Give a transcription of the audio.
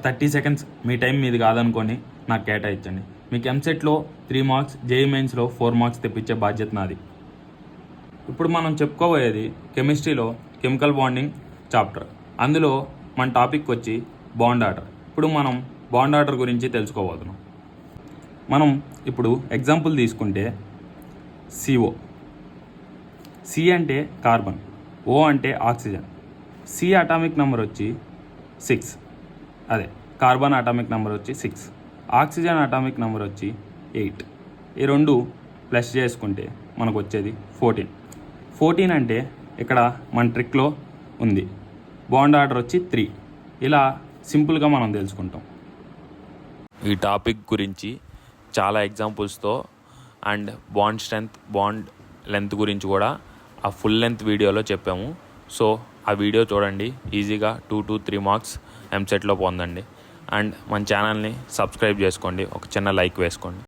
30 seconds మీ time మీది కాదనుకొని నాకు కేటాయించండి. మీకు ఎంసెట్లో 3 మార్క్స్, జేఈ మెయిన్స్లో 4 మార్క్స్ తెప్పించే బాధ్యత నాది. ఇప్పుడు మనం చెప్పుకోబోయేది కెమిస్ట్రీలో కెమికల్ బాండింగ్ చాప్టర్. అందులో మన టాపిక్ వచ్చి బాండ్ ఆర్డర్. ఇప్పుడు మనం బాండ్ ఆర్డర్ గురించి తెలుసుకోబోతున్నాం. మనం ఇప్పుడు ఎగ్జాంపుల్ తీసుకుంటే CO. C అంటే కార్బన్, O అంటే ఆక్సిజన్. C అటామిక్ నెంబర్ వచ్చి 6, అదే కార్బన్ అటామిక్ నెంబర్ వచ్చి 6, ఆక్సిజన్ అటామిక్ నెంబర్ వచ్చి 8. ఈ రెండు ప్లస్ చేసుకుంటే మనకు వచ్చేది 14. 14 అంటే ఇక్కడ మన ట్రిక్లో ఉంది. బాండ్ ఆర్డర్ వచ్చి 3. ఇలా సింపుల్గా మనం తెలుసుకుంటాం. ఈ టాపిక్ గురించి చాలా ఎగ్జాంపుల్స్తో and bond strength, bond length గురించి కూడా ఆ ఫుల్ లెంత్ వీడియోలో చెప్పాము. సో ఆ వీడియో చూడండి, ఈజీగా 2 to 3 మార్క్స్ ఎంసెట్లో పొందండి. అండ్ మన ఛానల్ని సబ్స్క్రైబ్ చేసుకోండి, ఒక చిన్న లైక్ వేసుకోండి.